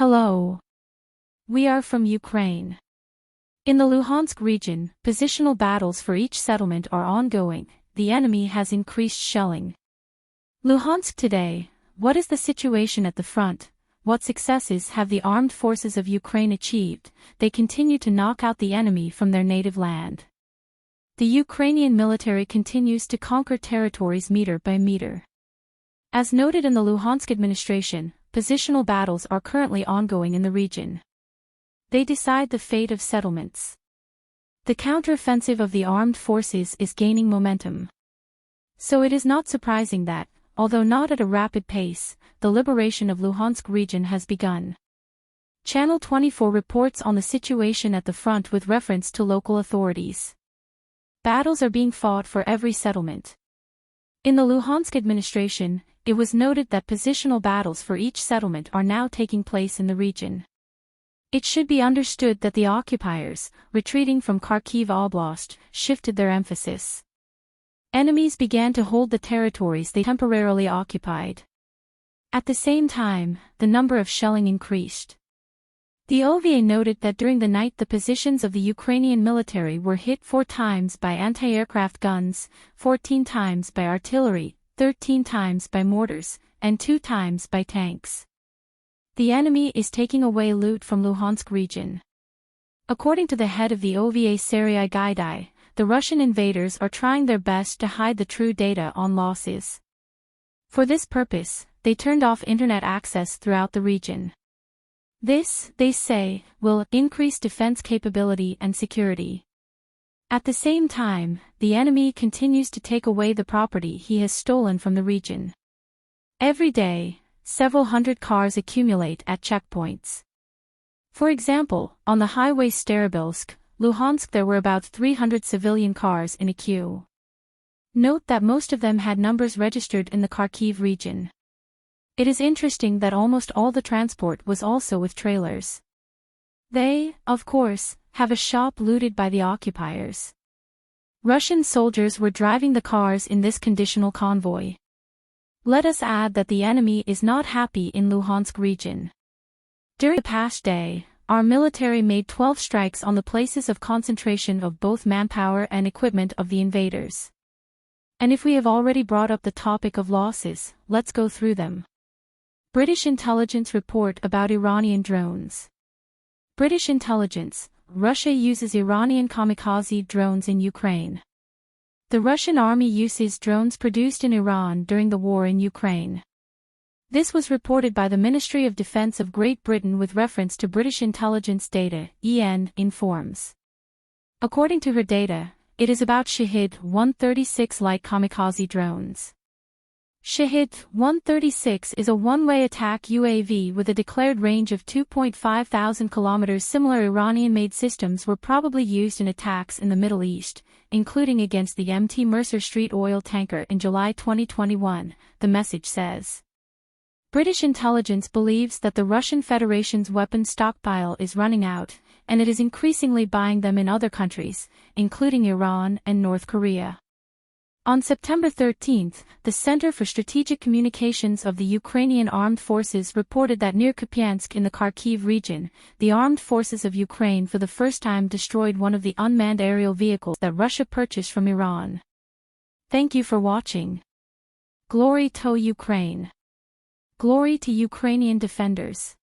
Hello. We are from Ukraine. In the Luhansk region, positional battles for each settlement are ongoing. The enemy has increased shelling. Luhansk today. What is the situation at the front? What successes have the armed forces of Ukraine achieved? They continue to knock out the enemy from their native land. The Ukrainian military continues to conquer territories meter by meter. As noted in the Luhansk administration, positional battles are currently ongoing in the region. They decide the fate of settlements. The counteroffensive of the armed forces is gaining momentum. So it is not surprising that, although not at a rapid pace, the liberation of Luhansk region has begun. Channel 24 reports on the situation at the front with reference to local authorities. Battles are being fought for every settlement. In the Luhansk administration, it was noted that positional battles for each settlement are now taking place in the region. It should be understood that the occupiers, retreating from Kharkiv Oblast, shifted their emphasis. Enemies began to hold the territories they temporarily occupied. At the same time, the number of shelling increased. The OVA noted that during the night the positions of the Ukrainian military were hit 4 times by anti-aircraft guns, 14 times by artillery, 13 times by mortars, and 2 times by tanks. The enemy is taking away loot from Luhansk region. According to the head of the OVA Serhiy Gaidai, the Russian invaders are trying their best to hide the true data on losses. For this purpose, they turned off internet access throughout the region. This, they say, will increase defense capability and security. At the same time, the enemy continues to take away the property he has stolen from the region. Every day, several hundred cars accumulate at checkpoints. For example, on the highway Starobilsk, Luhansk there were about 300 civilian cars in a queue. Note that most of them had numbers registered in the Kharkiv region. It is interesting that almost all the transport was also with trailers. They, of course, have a shop looted by the occupiers. Russian soldiers were driving the cars in this conditional convoy. Let us add that the enemy is not happy in Luhansk region. During the past day, our military made 12 strikes on the places of concentration of both manpower and equipment of the invaders. And if we have already brought up the topic of losses, let's go through them. British intelligence report about Iranian drones. British intelligence: Russia uses Iranian kamikaze drones in Ukraine. The Russian army uses drones produced in Iran during the war in Ukraine. This was reported by the Ministry of Defense of Great Britain with reference to British intelligence data, EN informs. According to her data, it is about Shahed-136 light kamikaze drones. Shahed-136 is a one-way attack UAV with a declared range of 2.5 thousand kilometers. Similar Iranian-made systems were probably used in attacks in the Middle East, including against the MT Mercer Street oil tanker in July 2021, the message says. British intelligence believes that the Russian Federation's weapons stockpile is running out, and it is increasingly buying them in other countries, including Iran and North Korea. On September 13, the Center for Strategic Communications of the Ukrainian Armed Forces reported that near Kupiansk in the Kharkiv region, the armed forces of Ukraine for the first time destroyed one of the unmanned aerial vehicles that Russia purchased from Iran. Thank you for watching. Glory to Ukraine. Glory to Ukrainian defenders.